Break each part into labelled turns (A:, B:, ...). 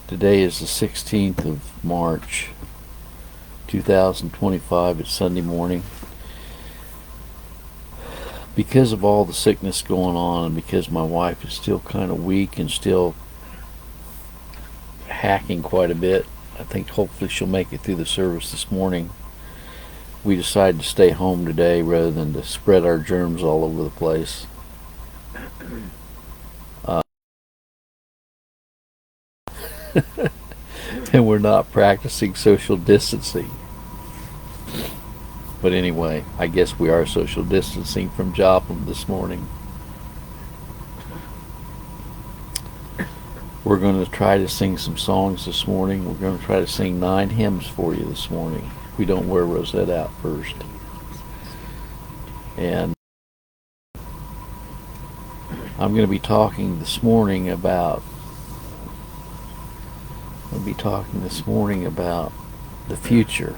A: Today is the 16th of March, 2025. It's Sunday morning. Because of all the sickness going on, and because my wife is still kind of weak and still hacking quite a bit, I think hopefully she'll make it through the service this morning. We decided to stay home today rather than to spread our germs all over the place. And we're not practicing social distancing. But anyway, I guess we are social distancing from Joplin this morning. We're going to try to sing some songs this morning. We're going to try to sing 9 hymns for you this morning. We don't wear Rosette out first. And I'm going to be talking this morning about the future.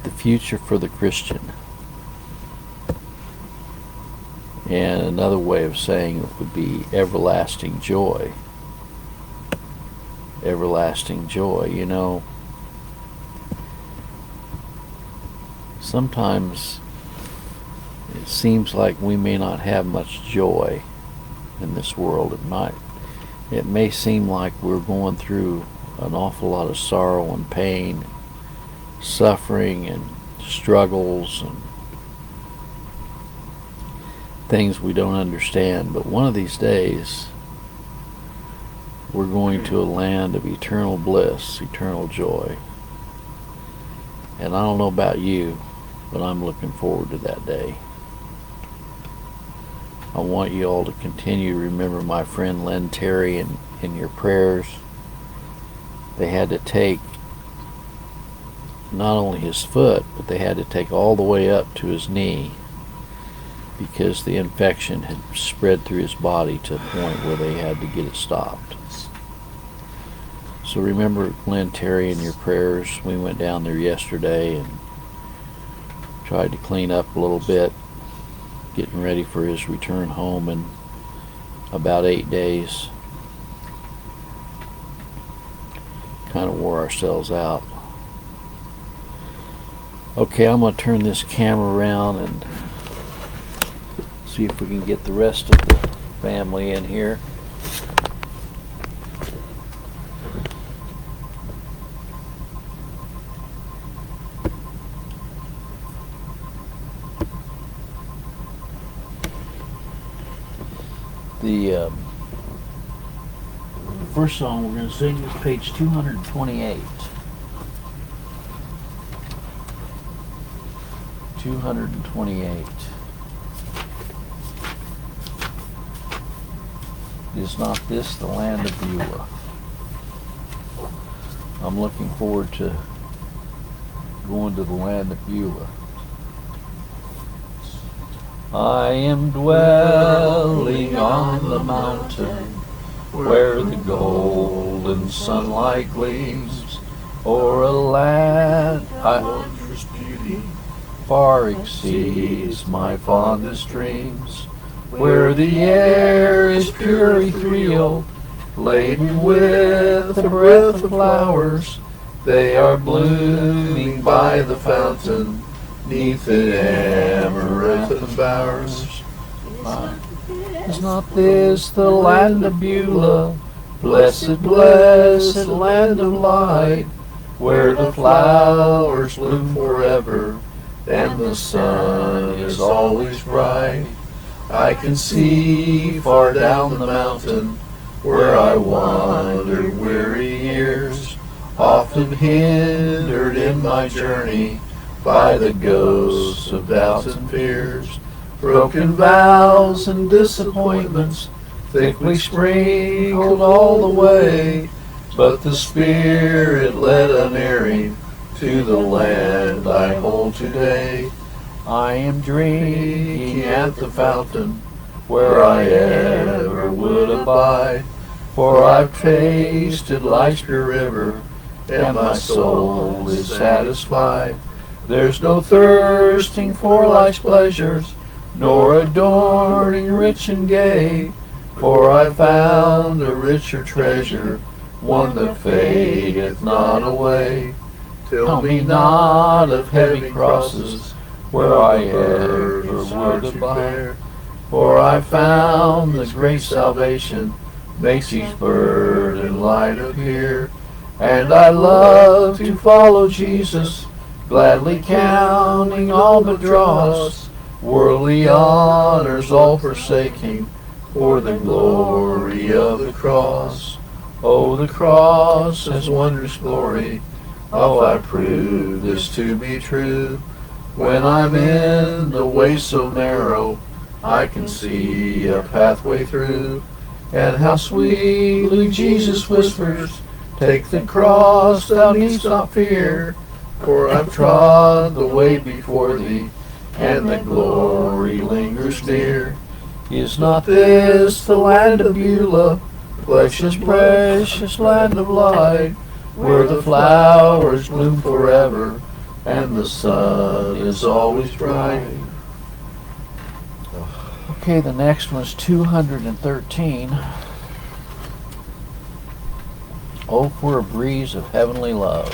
A: The future for the Christian. And another way of saying it would be everlasting joy. Everlasting joy. You know, sometimes it seems like we may not have much joy in this world. It may seem like we're going through an awful lot of sorrow and pain, suffering and struggles and things we don't understand. But one of these days we're going to a land of eternal bliss, eternal joy. And I don't know about you, but I'm looking forward to that day. I want you all to continue to remember my friend Len Terry in your prayers. They had to take not only his foot, but they had to take all the way up to his knee because the infection had spread through his body to a point where they had to get it stopped. So remember Len Terry in your prayers. We went down there yesterday and tried to clean up a little bit, getting ready for his return home in about 8 days. Kind of wore ourselves out. Okay, I'm going to turn this camera around and see if we can get the rest of the family in here. The first song we're going to sing is page 228. 228. Is not this the land of Beulah? I'm looking forward to going to the land of Beulah. I am dwelling on the mountain where the golden sunlight gleams o'er a land wondrous beauty far exceeds my fondest dreams, where the air is pure ethereal, laden with the breath of flowers. They are blooming by the fountain, 'neath the amaranth bowers. Is not this the land of Beulah, blessed, blessed land of light, where the flowers bloom forever, and the sun is always bright? I can see far down the mountain, where I wandered weary years, often hindered in my journey by the ghosts of doubts and fears. Broken vows and disappointments thickly sprinkled all the way, but the Spirit led unerring to the land I hold today. I am drinking at the fountain where I ever would abide, for I've tasted life's pure river, and my soul is satisfied. There's no thirsting for life's pleasures, nor adorning rich and gay, For I found a richer treasure, one that fadeth not away. Tell me not of heavy crosses, where I ever were to bear. For I found this great salvation makes each burden light appear. And I love to follow Jesus, gladly counting all but dross, worldly honors all forsaking, for the glory of the cross. Oh, the cross has wondrous glory. Oh, I prove this to be true. When I'm in the way so narrow, I can see a pathway through. And how sweetly Jesus whispers, take the cross, thou needst not fear. For I've trod the way before thee, and the glory lingers near. Is not this the land of Beulah, precious, precious land of light, where the flowers bloom forever, and the sun is always bright? Okay, the next one's 213. Oh, for a breeze of heavenly love.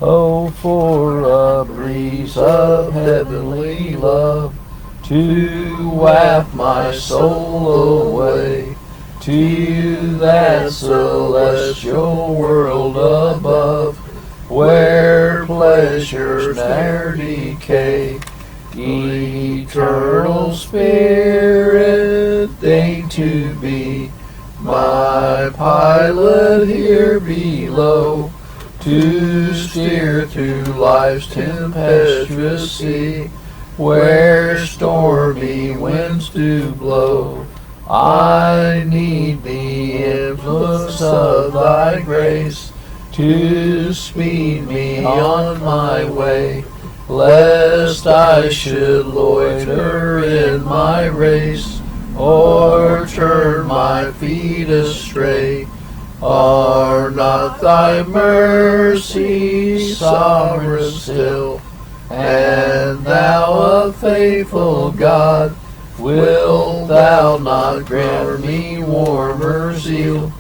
A: Oh, for a breeze of heavenly love to waft my soul away to that celestial world above, where pleasures ne'er decay. Eternal Spirit, deign to be my pilot here below, to steer through life's tempestuous sea, where stormy winds do blow. I need the influx of thy grace to speed me on my way, lest I should loiter in my race, or turn my feet astray. Are not thy mercies sovereign still? And thou, a faithful God, wilt thou not grant me warmer zeal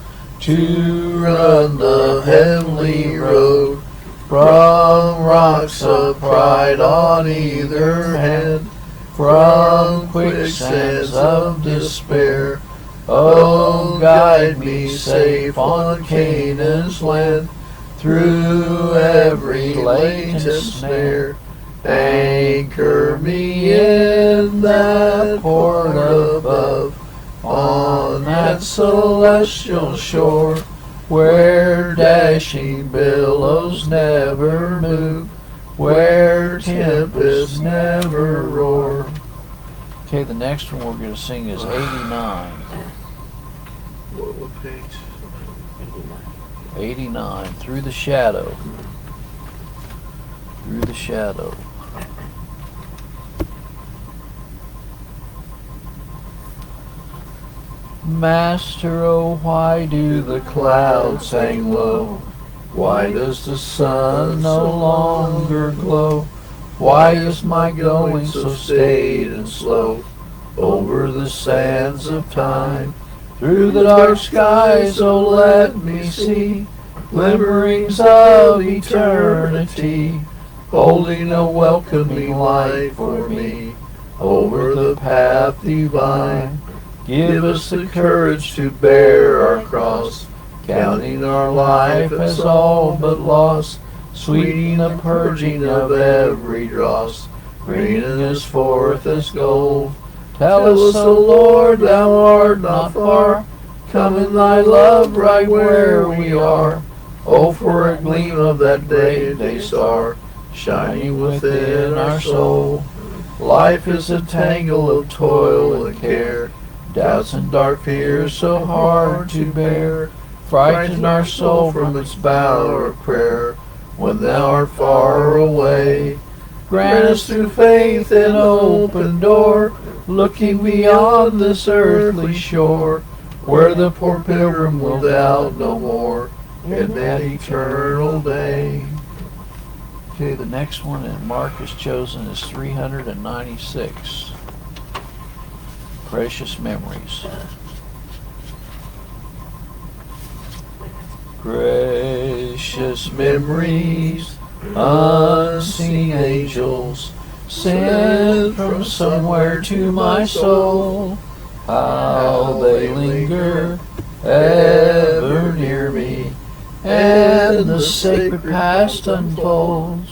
A: to run the heavenly road, from rocks of pride on either hand, from quicksands of despair? Oh, guide me safe on Canaan's land, through every latent snare. Anchor me in that port above, on that celestial shore, where dashing billows never move, where tempests never roar. Okay, the next one we're going to sing is 89.
B: What page?
A: 89, Through the Shadow. Through the Shadow. Master, oh, why do the clouds hang low? Why does the sun no longer glow? Why is my going so staid and slow over the sands of time? Through the dark skies, oh, let me see glimmerings of eternity, holding a welcoming light for me over the path divine. Give us the courage to bear our cross, counting our life as all but lost, sweetening the purging of every dross, bringing us forth as gold. Tell us, O Lord, thou art not far, come in thy love right where we are. Oh, for a gleam of that day star, shining within our soul. Life is a tangle of toil and care, doubts and dark fears so hard to bear, frighten our soul from its bower of prayer when thou art far away. Grant us through faith an open door, looking beyond this earthly shore, where the poor pilgrim will doubt no more in that eternal day. Okay, the next one that Mark has chosen is 396. Precious Memories. Precious memories, unseen angels, sent from somewhere to my soul. How they linger ever near me, and the sacred past unfolds.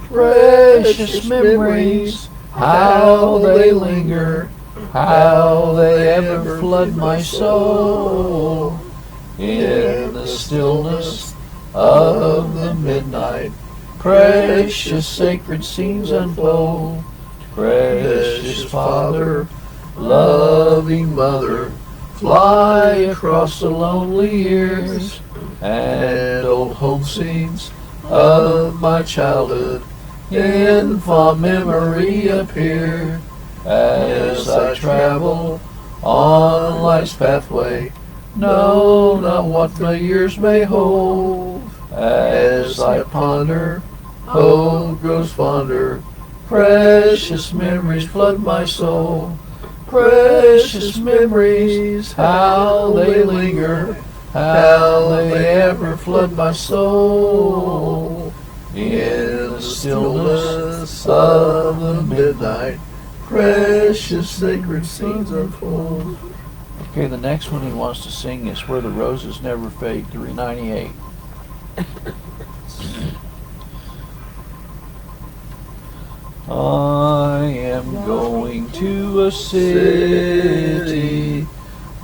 A: Precious memories, how they linger, how they ever flood my soul. In the stillness of the midnight, precious sacred scenes unfold. Precious Father, loving Mother, fly across the lonely years, and old home scenes of my childhood in fond memory appear. As I travel on life's pathway, know not what the years may hold. As I ponder, hope grows fonder, precious memories flood my soul. Precious memories, how they linger, how they ever flood my soul. In the stillness of the midnight, precious sacred scenes unfold. Okay, the next one he wants to sing is Where the Roses Never Fade, 398. I am going to a city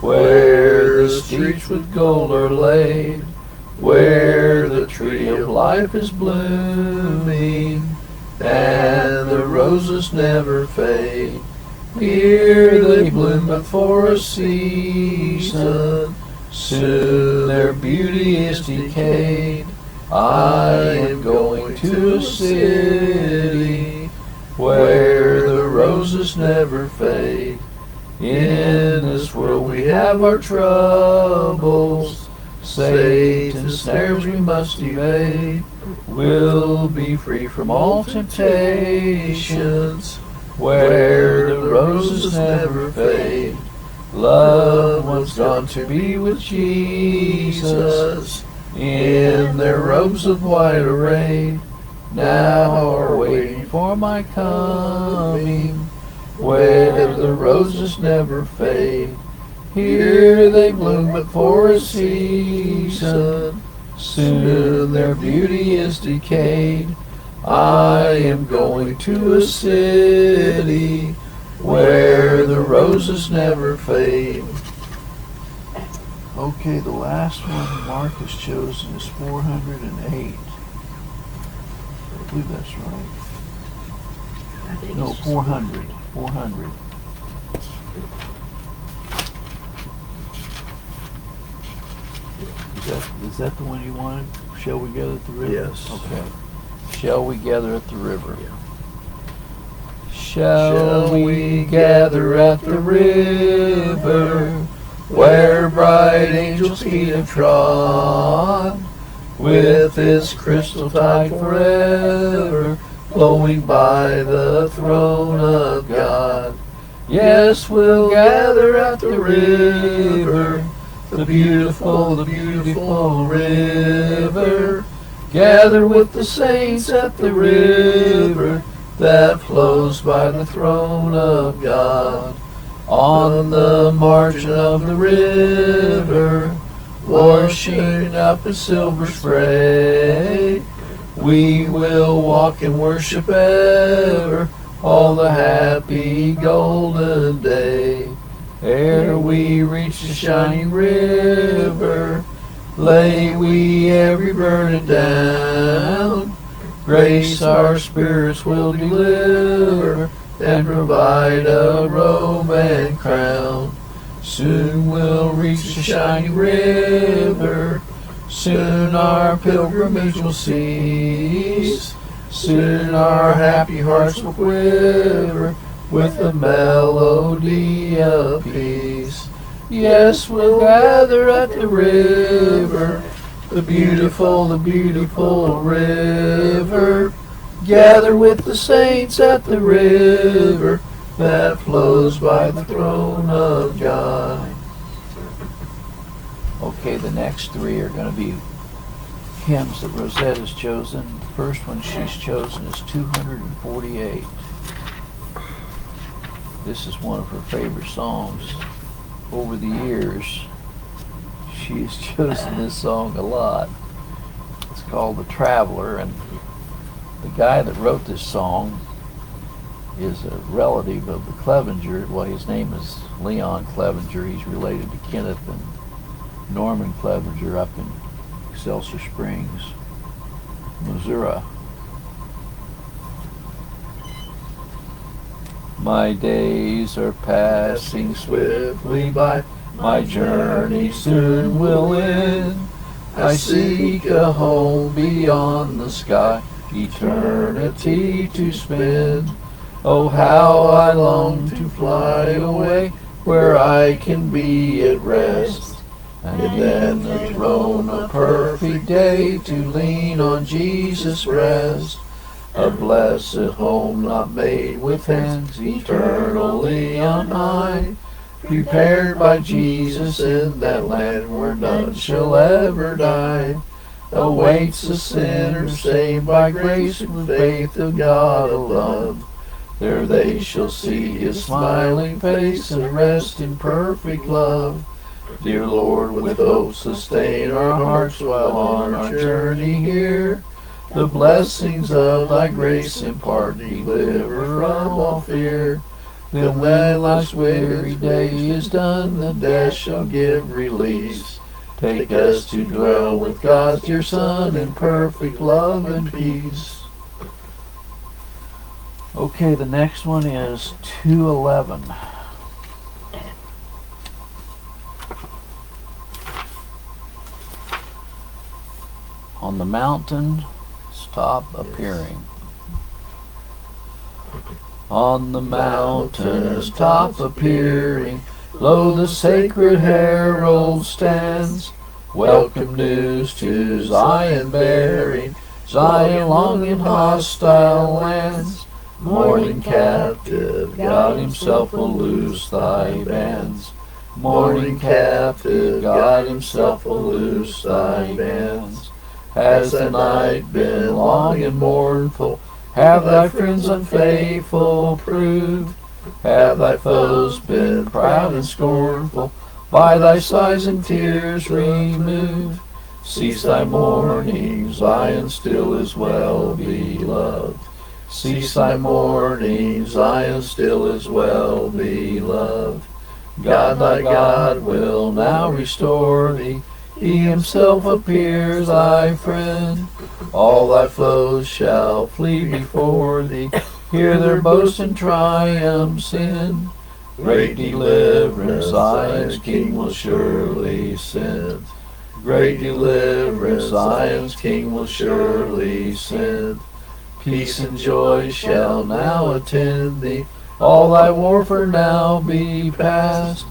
A: where the streets with gold are laid, where the tree of life is blooming, and the roses never fade. Here they bloom but for a season, soon their beauty is decayed. I am going to a city where the roses never fade. In this world we have our troubles, Satan's snares we must evade. We'll be free from all temptations, where the roses never fade. Loved ones gone to be with Jesus, in their robes of white array, now are waiting for my coming, where the roses never fade. Here they bloom but for a season, soon their beauty is decayed. I am going to a city where the roses never fade. Okay, the last one Mark has chosen is 408. I believe that's right. No, 400. 400. Is that the one you wanted? Shall we gather at the river?
B: Yes.
A: Okay. Shall we gather at the river? Yeah. Shall we gather at the river, where bright angels' feet have trod, with its crystal tide forever flowing by the throne of God? Yes, we'll gather at the river, the beautiful river. Gather with the saints at the river that flows by the throne of God. On the margin of the river, washing up in silver spray, we will walk and worship ever all the happy golden day. Ere we reach the shining river, lay we every burden down. Grace our spirits will deliver, and provide a robe and crown. Soon we'll reach the shining river, soon our pilgrimage will cease. Soon our happy hearts will quiver with the melody of peace. Yes, we'll gather at the river, the beautiful river. gather with the saints at the river that flows by the throne of God. Okay, the next three are going to be hymns that Rosette has chosen. The first one she's chosen is 248. This is one of her favorite songs. Over the years, she has chosen this song a lot. It's called The Traveler, and the guy that wrote this song is a relative of the Clevenger. Well, his name is Leon Clevenger. He's related to Kenneth and Norman Clevenger up in Excelsior Springs, Missouri. My days are passing swiftly by, my journey soon will end. I seek a home beyond the sky, eternity to spend. Oh, how I long to fly away, where I can be at rest. And then the throne of perfect day to lean on Jesus' breast. A blessed home not made with hands, eternally on high, prepared by Jesus in that land where none shall ever die. Awaits the sinner saved by grace and faith of God alone. There they shall see His smiling face and rest in perfect love. Dear Lord, with hope sustain our hearts while on our journey here. The blessings of Thy grace impart, deliver from all fear. Then when life's weary day is done, the death shall give release. Take us to dwell with God's dear Son in perfect love and peace. Okay, the next one is 211. On the mountain top appearing. On the mountain's top appearing, lo, the sacred herald stands. Welcome news to Zion bearing, Zion long in hostile lands. Mourning captive, God Himself will loose thy bands. Mourning captive, God Himself will loose thy bands. Has the night been long and mournful? Have thy friends unfaithful proved? Have thy foes been proud and scornful? By thy sighs and tears removed? Cease thy mourning, Zion still is well beloved. Cease thy mourning, Zion still is well beloved. God thy God will now restore thee. He Himself appears thy friend. All thy foes shall flee before thee. Hear their boast and triumphs in. Great deliverance Zion's King will surely send. Great deliverance Zion's King will surely send. Peace and joy shall now attend thee. All thy warfare now be past.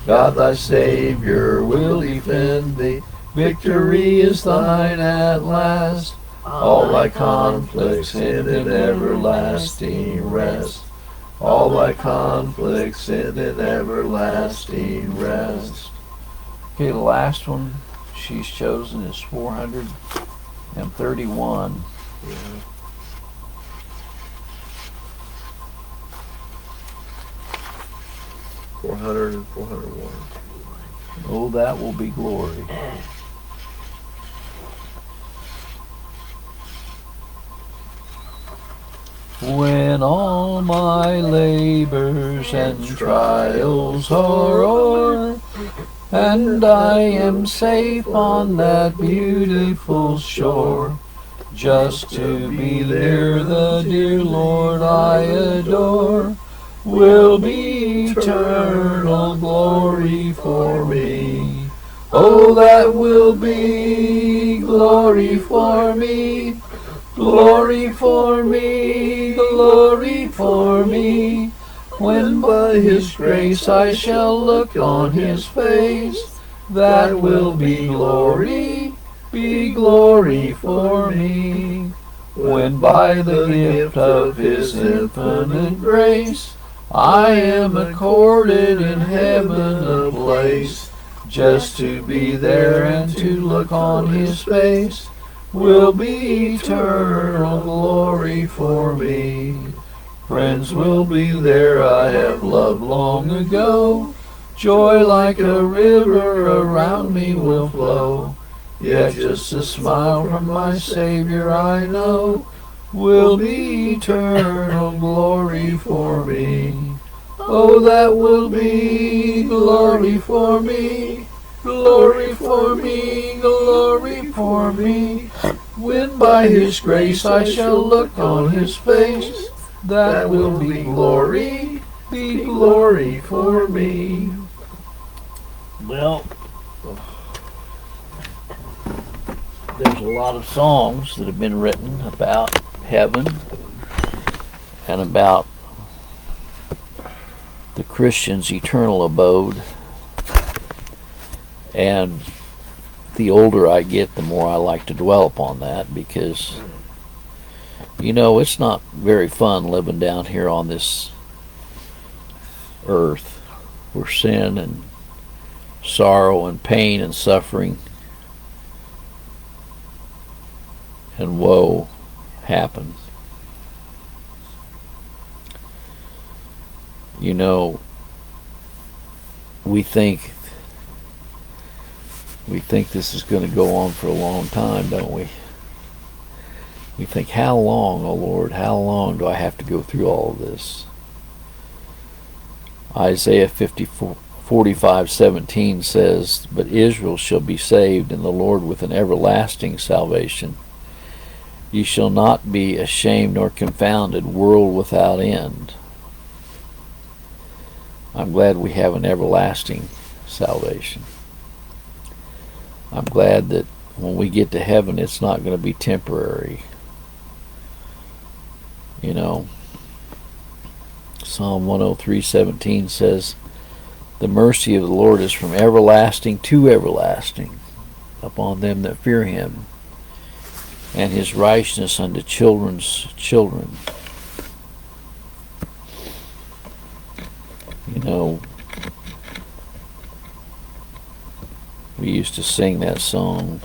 A: God thy Savior will defend thee. Victory is thine at last. All thy conflicts end in everlasting rest. All thy conflicts end in everlasting rest. Okay, the last one she's chosen is 431. Yeah.
B: 400 and 401.
A: Oh, that will be glory. When all my labors and trials are o'er, and I am safe on that beautiful shore, just to be near the dear Lord I adore, will be eternal glory for me. Oh, that will be glory for me, glory for me, glory for me. When by His grace I shall look on His face, that will be glory for me. when by the gift of his infinite grace I am accorded in heaven a place, just to be there and to look on his face will be eternal glory for me. Friends will be there I have loved long ago, joy like a river around me will flow, yet just a smile from my Savior I know will be eternal glory for me. Oh, that will be glory for me, glory for me, glory for me. When by his grace I shall look on his face, that will be glory for me. Well, there's a lot of songs that have been written about heaven and about the Christian's eternal abode. And the older I get, the more I like to dwell upon that, because, you know, it's not very fun living down here on this earth where sin and sorrow and pain and suffering and woe happen. You know, we think this is going to go on for a long time, don't we? We think, how long, oh Lord, how long do I have to go through all of this? Isaiah 45:17 says, but Israel shall be saved, and the Lord with an everlasting salvation. Ye shall not be ashamed nor confounded, world without end. I'm glad we have an everlasting salvation. I'm glad that when we get to heaven, it's not going to be temporary. You know, Psalm 103:17 says, the mercy of the Lord is from everlasting to everlasting upon them that fear him, and his righteousness unto children's children. You know, we used to sing that song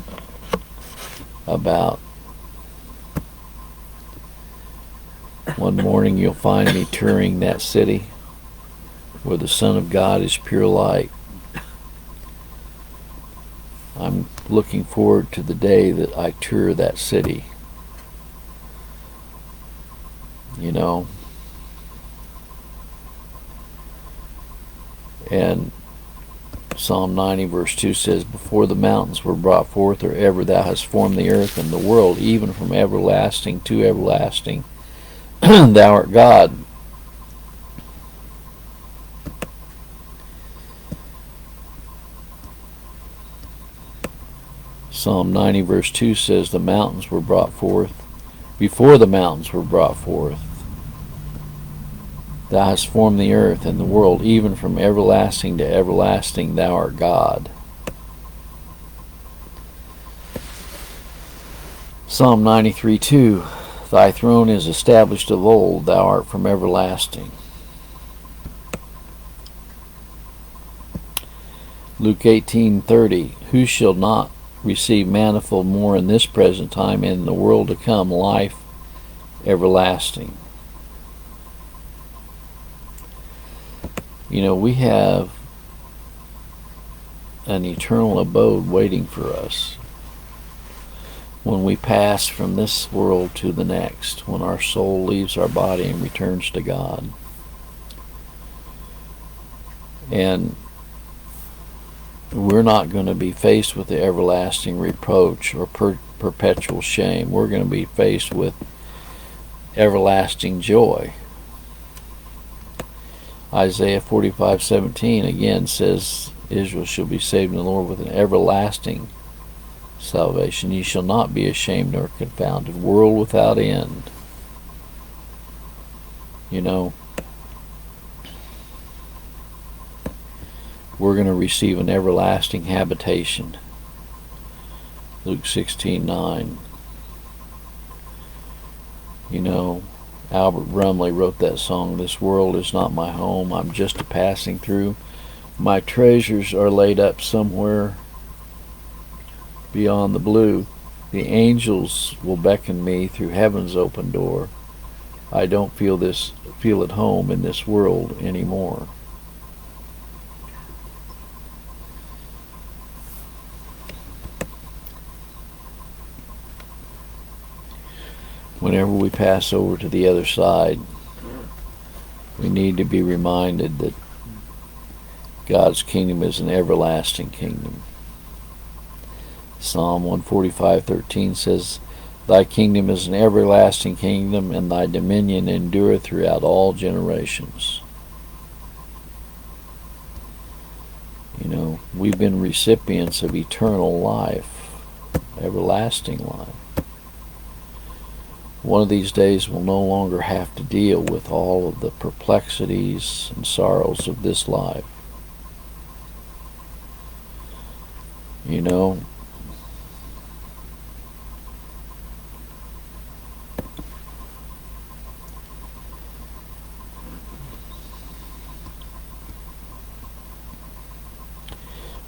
A: about one morning you'll find me touring that city where the Son of God is pure light. I'm looking forward to the day that I tour that city. You know, and Psalm 90 verse 2 says, before the mountains were brought forth, or ever thou hast formed the earth and the world, even from everlasting to everlasting, thou art God. Psalm 90 verse 2 says, the mountains were brought forth, before the mountains were brought forth, thou hast formed the earth and the world, even from everlasting to everlasting, thou art God. Psalm 93:2, thy throne is established of old, thou art from everlasting. Luke 18:30, who shall not receive manifold more in this present time, and in the world to come life everlasting. You know, we have an eternal abode waiting for us when we pass from this world to the next, when our soul leaves our body and returns to God. And we're not going to be faced with the everlasting reproach or perpetual shame. We're going to be faced with everlasting joy. Isaiah 45:17 again says, Israel shall be saved in the Lord with an everlasting salvation. Ye shall not be ashamed nor confounded, world without end. You know, we're going to receive an everlasting habitation. Luke 16:9. You know, Albert Brumley wrote that song, "This world is not my home, I'm just a passing through. My treasures are laid up somewhere beyond the blue. The angels will beckon me through heaven's open door. I don't feel at home in this world anymore." Whenever we pass over to the other side, we need to be reminded that God's kingdom is an everlasting kingdom. Psalm 145:13 says, "Thy kingdom is an everlasting kingdom, and thy dominion endureth throughout all generations." You know, we've been recipients of eternal life, everlasting life. One of these days we'll no longer have to deal with all of the perplexities and sorrows of this life. You know,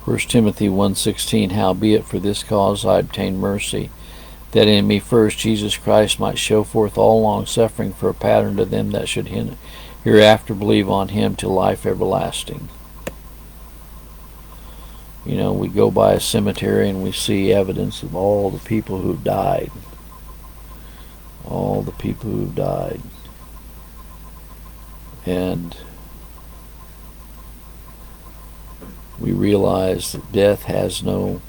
A: First Timothy 1:16, "Howbeit for this cause I obtained mercy, that in me first Jesus Christ might show forth all long suffering for a pattern to them that should hereafter believe on him to life everlasting." You know, we go by a cemetery and we see evidence of all the people who've died. All the people who've died. And we realize that death has no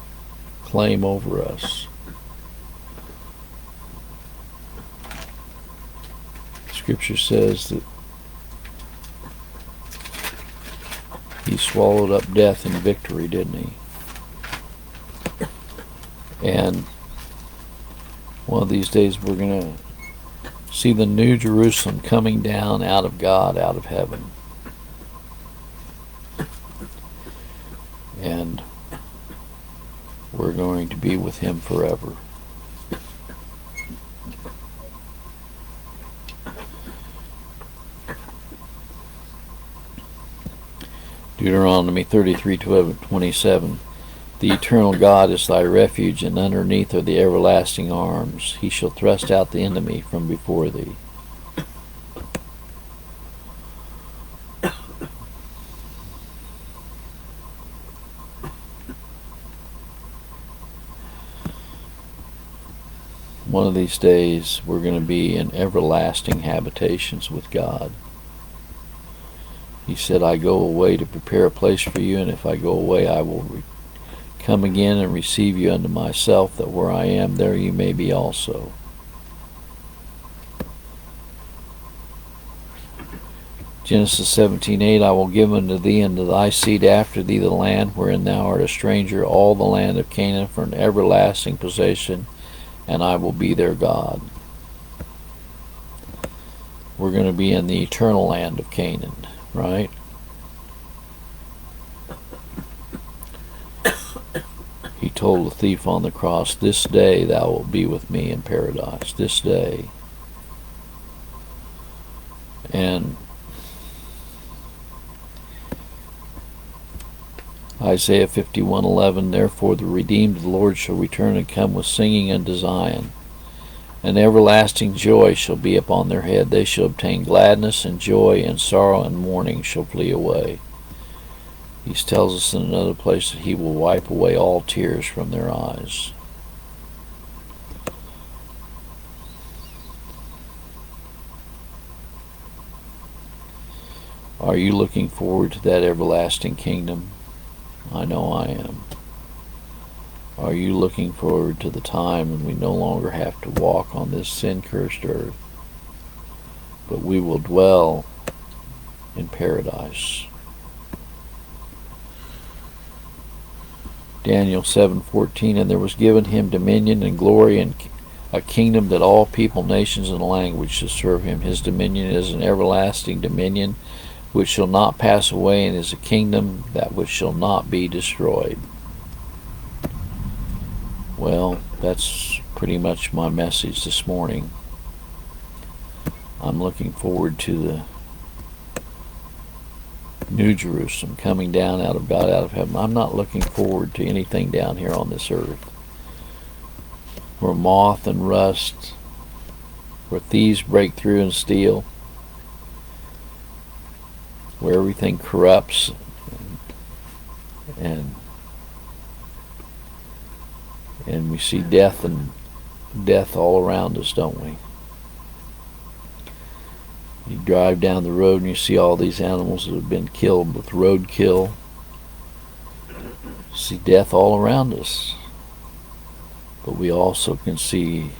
A: claim over us. Scripture says that he swallowed up death in victory, didn't he? And one of these days we're going to see the new Jerusalem coming down out of God, out of heaven. And we're going to be with him forever. Deuteronomy 33:27, "The eternal God is thy refuge, and underneath are the everlasting arms. He shall thrust out the enemy from before thee." One of these days we're going to be in everlasting habitations with God. He said, "I go away to prepare a place for you, and if I go away, I will come again and receive you unto myself, that where I am, there you may be also." Genesis 17:8, "I will give unto thee and to thy seed after thee the land wherein thou art a stranger, all the land of Canaan for an everlasting possession, and I will be their God." We're going to be in the eternal land of Canaan, right? He told the thief on the cross, "This day thou wilt be with me in paradise." This day. And Isaiah 51:11, "Therefore the redeemed of the Lord shall return and come with singing unto Zion. And everlasting joy shall be upon their head. They shall obtain gladness and joy, and sorrow and mourning shall flee away." He tells us in another place that he will wipe away all tears from their eyes. Are you looking forward to that everlasting kingdom? I know I am. Are you looking forward to the time when we no longer have to walk on this sin-cursed earth, but we will dwell in paradise? Daniel 7:14, "And there was given him dominion and glory and a kingdom that all people, nations, and languages should serve him. His dominion is an everlasting dominion which shall not pass away, and is a kingdom that which shall not be destroyed." Well, that's pretty much my message this morning. I'm looking forward to the New Jerusalem coming down out of God, out of heaven. I'm not looking forward to anything down here on this earth where moth and rust, where thieves break through and steal, where everything corrupts and we see death all around us, don't we? You drive down the road and you see all these animals that have been killed with roadkill. You see death all around us. But we also can see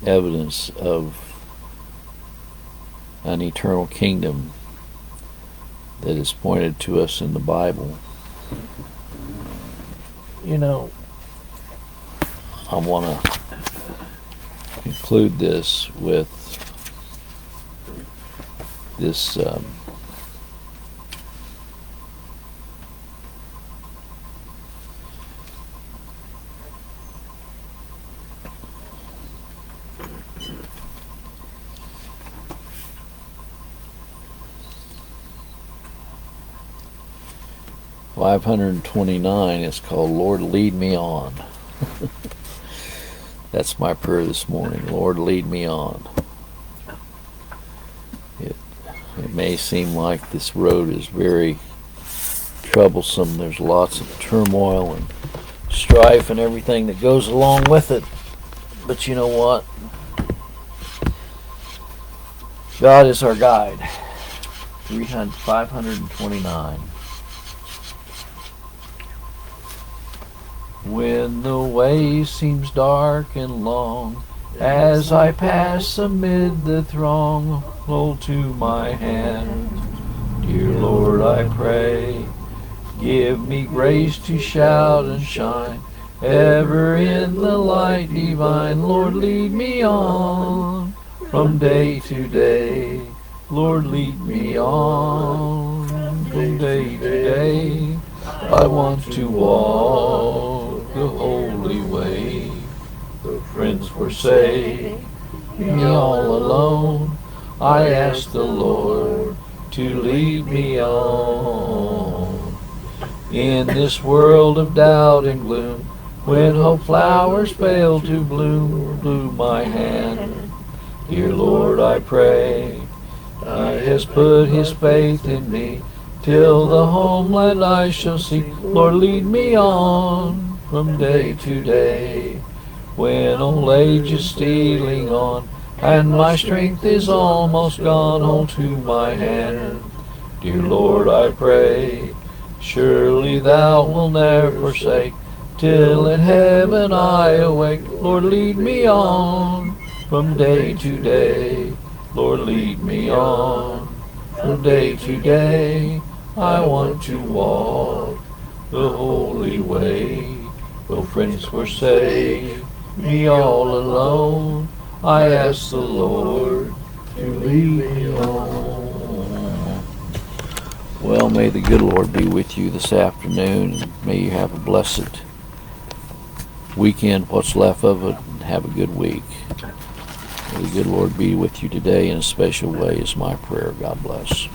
A: evidence of an eternal kingdom that is pointed to us in the Bible. You know, I want to conclude this with this $529. It's called Lord Lead Me On. That's my prayer this morning. Lord, lead me on. It may seem like this road is very troublesome. There's lots of turmoil and strife and everything that goes along with it. But you know what? God is our guide. 529. When the way seems dark and long, as I pass amid the throng, hold to my hand. Dear Lord, I pray, give me grace to shout and shine, ever in the light divine. Lord, lead me on from day to day. Lord, lead me on from day to day. I want to walk the holy way. The friends forsake me all alone. I ask the Lord to lead me on. In this world of doubt and gloom, when hope flowers fail to bloom my hand. Dear Lord, I pray, God has put his faith in me, till the homeland I shall see. Lord, lead me on from day to day. When old age is stealing on, and my strength is almost gone, hold to my hand. Dear Lord, I pray, surely thou wilt never forsake, till in heaven I awake. Lord, lead me on from day to day. Lord, lead me on from day to day. I want to walk the holy way. Though friends forsake me all alone, I ask the Lord to lead me on. Well, may the good Lord be with you this afternoon, and may you have a blessed weekend, what's left of it, and have a good week. May the good Lord be with you today in a special way is my prayer. God bless.